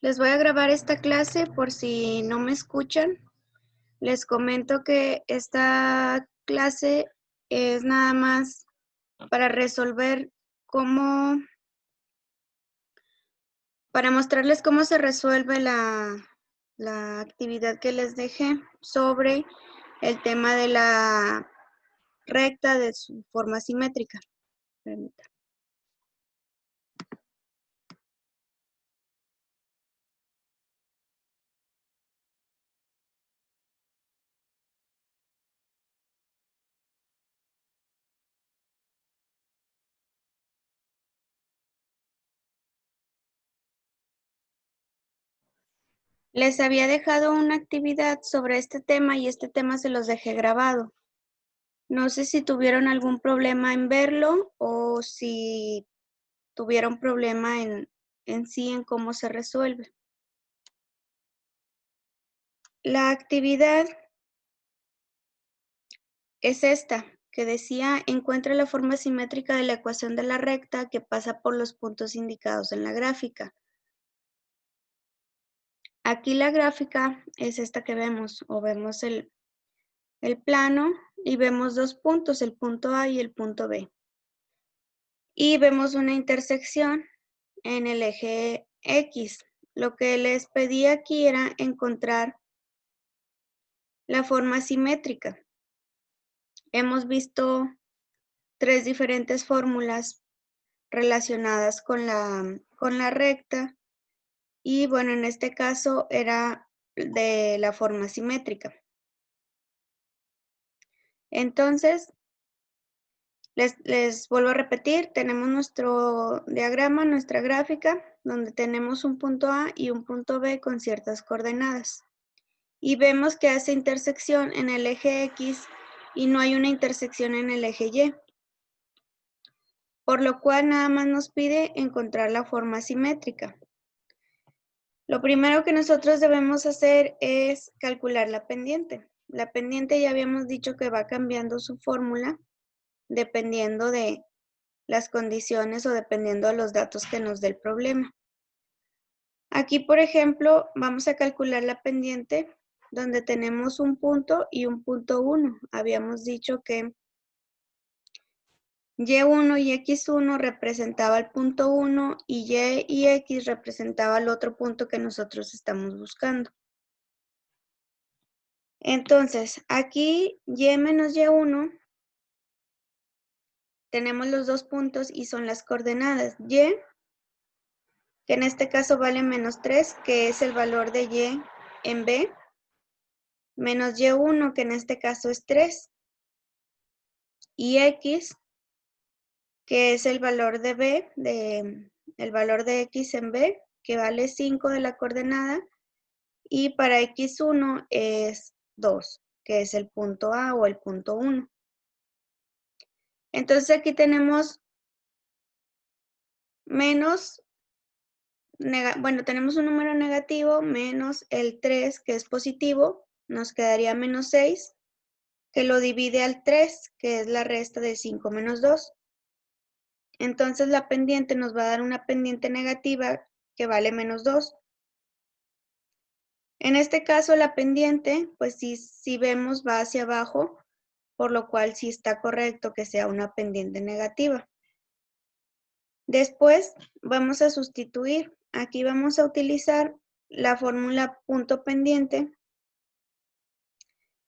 Les voy a grabar esta clase por si no me escuchan. Les comento que esta clase es nada más para resolver para mostrarles cómo se resuelve la actividad que les dejé sobre el tema de la recta de su forma simétrica. Permítanme. Les había dejado una actividad sobre este tema y este tema se los dejé grabado. No sé si tuvieron algún problema en verlo o si tuvieron problema en sí, en cómo se resuelve. La actividad es esta, que decía, encuentra la forma simétrica de la ecuación de la recta que pasa por los puntos indicados en la gráfica. Aquí la gráfica es esta que vemos, o vemos el plano y vemos dos puntos, el punto A y el punto B. Y vemos una intersección en el eje X. Lo que les pedí aquí era encontrar la forma simétrica. Hemos visto tres diferentes fórmulas relacionadas con la recta y bueno, en este caso era de la forma simétrica. Entonces, les vuelvo a repetir, tenemos nuestro diagrama, nuestra gráfica, donde tenemos un punto A y un punto B con ciertas coordenadas. Y vemos que hace intersección en el eje X y no hay una intersección en el eje Y. Por lo cual nada más nos pide encontrar la forma simétrica. Lo primero que nosotros debemos hacer es calcular la pendiente. La pendiente ya habíamos dicho que va cambiando su fórmula dependiendo de las condiciones o dependiendo de los datos que nos dé el problema. Aquí, por ejemplo, vamos a calcular la pendiente donde tenemos un punto y un punto 1. Habíamos dicho que Y1 y X1 representaba el punto 1 y Y y X representaba el otro punto que nosotros estamos buscando. Entonces, aquí Y menos Y1, tenemos los dos puntos y son las coordenadas. Y, que en este caso vale menos 3, que es el valor de Y en B, menos Y1, que en este caso es 3, y X, que es el valor de B, el valor de X en B, que vale 5 de la coordenada, y para X1 es 2, que es el punto A o el punto 1. Entonces aquí tenemos tenemos un número negativo menos el 3, que es positivo, nos quedaría menos 6, que lo divide al 3, que es la resta de 5 menos 2. Entonces la pendiente nos va a dar una pendiente negativa que vale menos 2. En este caso la pendiente, pues si vemos va hacia abajo, por lo cual sí está correcto que sea una pendiente negativa. Después vamos a sustituir. Aquí vamos a utilizar la fórmula punto pendiente,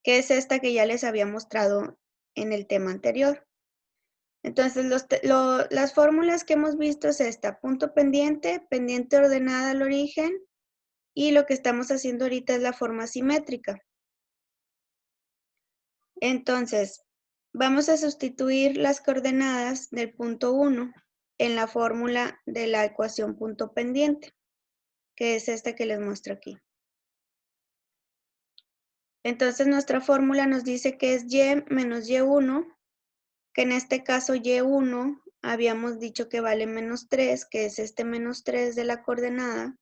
que es esta que ya les había mostrado en el tema anterior. Entonces, las fórmulas que hemos visto es esta: punto pendiente, pendiente ordenada al origen, y lo que estamos haciendo ahorita es la forma simétrica. Entonces, vamos a sustituir las coordenadas del punto 1 en la fórmula de la ecuación punto pendiente, que es esta que les muestro aquí. Entonces, nuestra fórmula nos dice que es Y menos Y1, que en este caso Y1 habíamos dicho que vale menos 3, que es este menos 3 de la coordenada,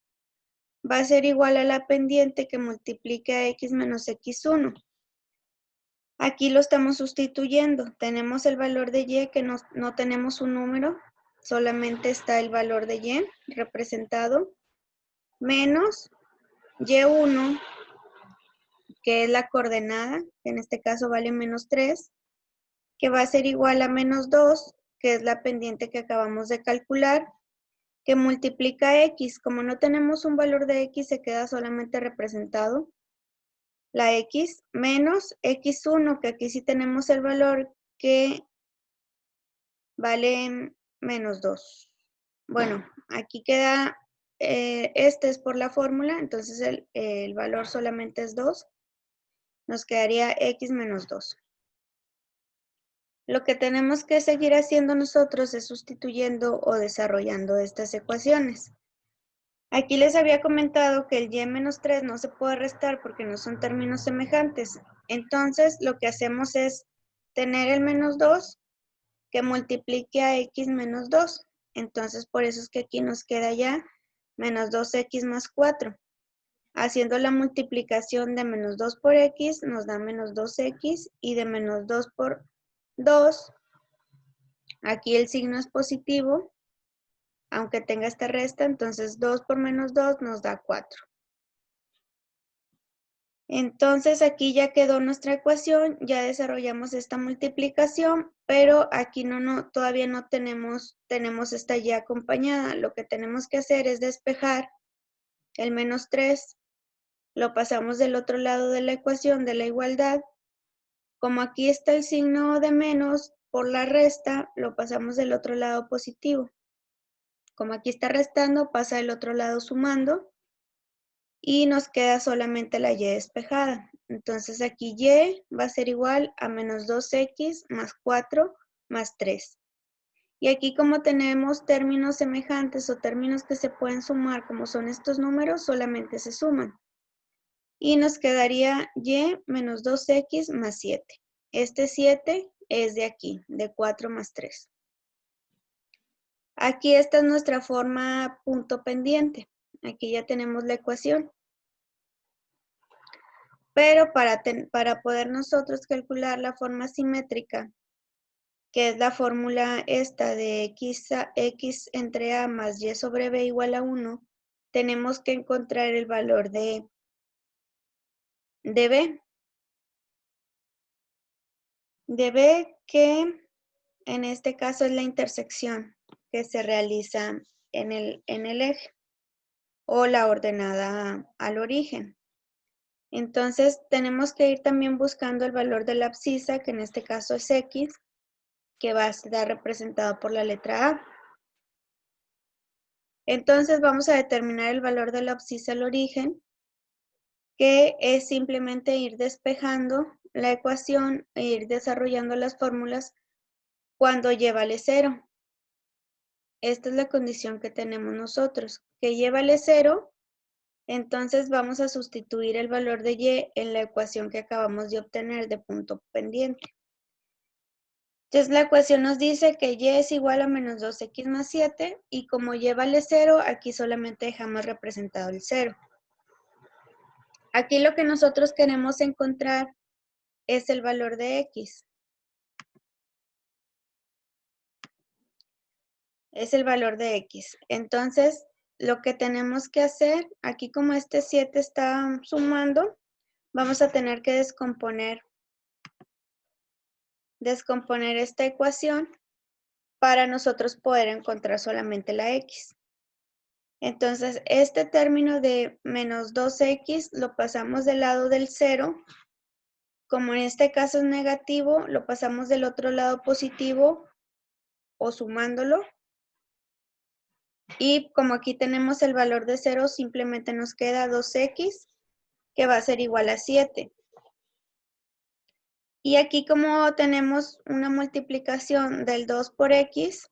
va a ser igual a la pendiente que multiplique a X menos X1. Aquí lo estamos sustituyendo. Tenemos el valor de Y, que no tenemos un número, solamente está el valor de Y representado. menos y1, que es la coordenada, que en este caso vale menos 3, que va a ser igual a menos 2, que es la pendiente que acabamos de calcular, que multiplica x. Como no tenemos un valor de x, se queda solamente representado la x, menos x1, que aquí sí tenemos el valor que vale menos 2. Bueno, aquí queda, este es por la fórmula, entonces el valor solamente es 2. Nos quedaría x menos 2. Lo que tenemos que seguir haciendo nosotros es sustituyendo o desarrollando estas ecuaciones. Aquí les había comentado que el y menos 3 no se puede restar porque no son términos semejantes. Entonces, lo que hacemos es tener el menos 2 que multiplique a x menos 2. Entonces, por eso es que aquí nos queda ya menos 2x más 4. Haciendo la multiplicación de menos 2 por x, nos da menos 2x, y de menos 2 por 2, aquí el signo es positivo, aunque tenga esta resta, entonces 2 por menos 2 nos da 4. Entonces aquí ya quedó nuestra ecuación, ya desarrollamos esta multiplicación, pero aquí todavía no tenemos esta y acompañada. Lo que tenemos que hacer es despejar el menos 3, lo pasamos del otro lado de la ecuación de la igualdad. Como aquí está el signo de menos por la resta, lo pasamos del otro lado positivo. Como aquí está restando, pasa del otro lado sumando y nos queda solamente la y despejada. Entonces aquí y va a ser igual a menos 2x más 4 más 3. Y aquí como tenemos términos semejantes o términos que se pueden sumar como son estos números, solamente se suman. Y nos quedaría y menos 2x más 7. Este 7 es de aquí, de 4 más 3. Aquí esta es nuestra forma punto pendiente. Aquí ya tenemos la ecuación. Pero para poder nosotros calcular la forma simétrica, que es la fórmula esta de x entre a más y sobre b igual a 1, tenemos que encontrar el valor de b. De b, que en este caso es la intersección que se realiza en el eje o la ordenada al origen. Entonces tenemos que ir también buscando el valor de la abscisa, que en este caso es x, que va a estar representado por la letra A. Entonces vamos a determinar el valor de la abscisa al origen, que es simplemente ir despejando la ecuación e ir desarrollando las fórmulas cuando y vale 0. Esta es la condición que tenemos nosotros, que y vale 0, entonces vamos a sustituir el valor de y en la ecuación que acabamos de obtener de punto pendiente. Entonces la ecuación nos dice que y es igual a menos 2x más 7, y como y vale 0, aquí solamente dejamos representado el 0. Aquí lo que nosotros queremos encontrar es el valor de x. Es el valor de x. Entonces, lo que tenemos que hacer, aquí como este 7 está sumando, vamos a tener que descomponer esta ecuación para nosotros poder encontrar solamente la x. Entonces, este término de menos 2x lo pasamos del lado del 0. Como en este caso es negativo, lo pasamos del otro lado positivo o sumándolo. Y como aquí tenemos el valor de 0, simplemente nos queda 2x, que va a ser igual a 7. Y aquí como tenemos una multiplicación del 2 por x,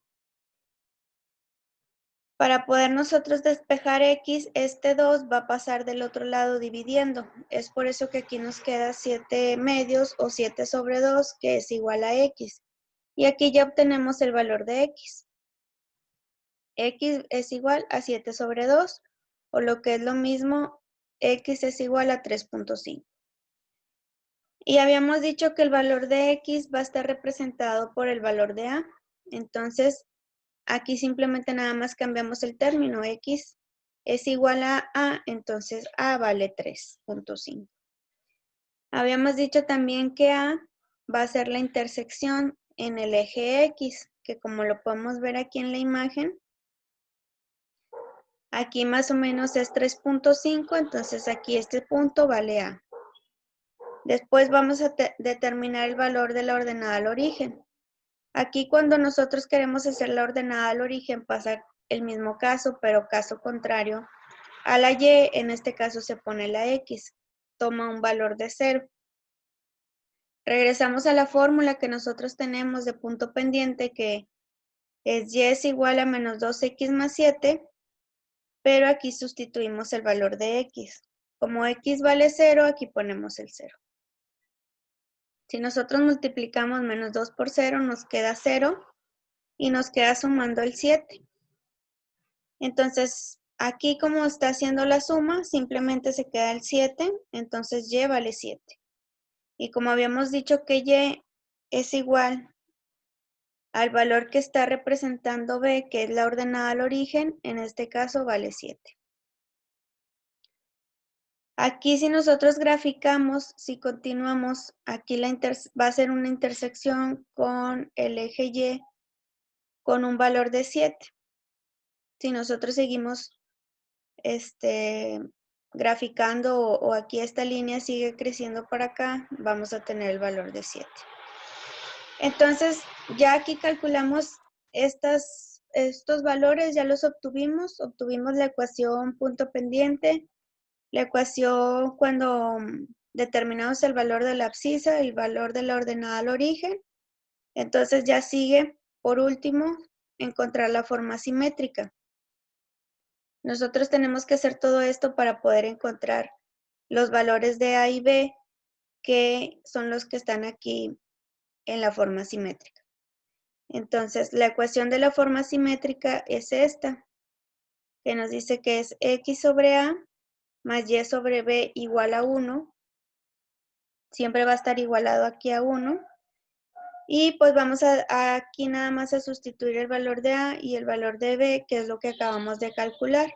para poder nosotros despejar x, este 2 va a pasar del otro lado dividiendo. Es por eso que aquí nos queda 7 medios o 7 sobre 2, que es igual a x. Y aquí ya obtenemos el valor de x. X es igual a 7 sobre 2, o lo que es lo mismo, x es igual a 3.5. Y habíamos dicho que el valor de x va a estar representado por el valor de a. Entonces, aquí simplemente nada más cambiamos el término. X es igual a A, entonces A vale 3.5. Habíamos dicho también que A va a ser la intersección en el eje X, que como lo podemos ver aquí en la imagen, aquí más o menos es 3.5, entonces aquí este punto vale A. Después vamos a determinar el valor de la ordenada al origen. Aquí cuando nosotros queremos hacer la ordenada al origen pasa el mismo caso, pero caso contrario a la Y, en este caso se pone la X, toma un valor de 0. Regresamos a la fórmula que nosotros tenemos de punto pendiente, que es Y es igual a menos 2X más 7, pero aquí sustituimos el valor de X. Como X vale 0, aquí ponemos el 0. Si nosotros multiplicamos menos 2 por 0, nos queda 0 y nos queda sumando el 7. Entonces, aquí como está haciendo la suma, simplemente se queda el 7, entonces Y vale 7. Y como habíamos dicho que Y es igual al valor que está representando B, que es la ordenada al origen, en este caso vale 7. Aquí si nosotros graficamos, si continuamos, aquí va a ser una intersección con el eje Y con un valor de 7. Si nosotros seguimos graficando o aquí esta línea sigue creciendo para acá, vamos a tener el valor de 7. Entonces, ya aquí calculamos estos valores, ya los obtuvimos la ecuación punto pendiente, la ecuación cuando determinamos el valor de la abscisa, el valor de la ordenada al origen. Entonces ya sigue, por último, encontrar la forma simétrica. Nosotros tenemos que hacer todo esto para poder encontrar los valores de A y B, que son los que están aquí en la forma simétrica. Entonces, la ecuación de la forma simétrica es esta, que nos dice que es X sobre A más Y sobre B igual a 1. Siempre va a estar igualado aquí a 1. Y pues vamos aquí nada más a sustituir el valor de A y el valor de B, que es lo que acabamos de calcular.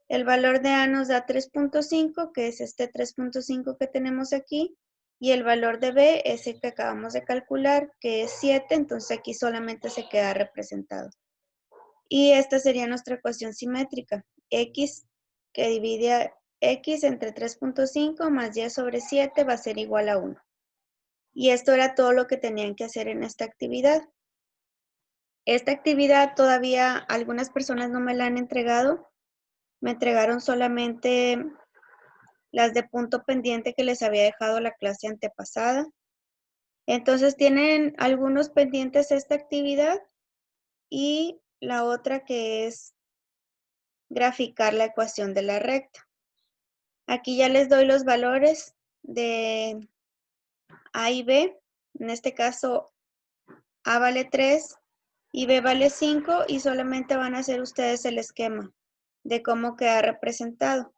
El valor de A nos da 3.5, que es este 3.5 que tenemos aquí, y el valor de B es el que acabamos de calcular, que es 7, entonces aquí solamente se queda representado. Y esta sería nuestra ecuación simétrica, X que divide a X entre 3.5 más Y sobre 7 va a ser igual a 1. Y esto era todo lo que tenían que hacer en esta actividad. Esta actividad todavía algunas personas no me la han entregado. Me entregaron solamente las de punto pendiente que les había dejado la clase antepasada. Entonces tienen algunos pendientes esta actividad y la otra que es graficar la ecuación de la recta. Aquí ya les doy los valores de A y B. En este caso A vale 3 y B vale 5 y solamente van a hacer ustedes el esquema de cómo queda representado.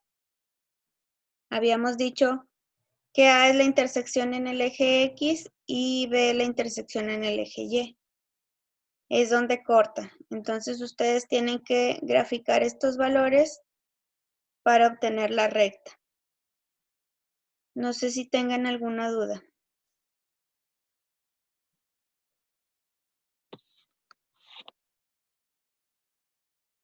Habíamos dicho que A es la intersección en el eje X y B la intersección en el eje Y. Es donde corta. Entonces ustedes tienen que graficar estos valores para obtener la recta. No sé si tengan alguna duda.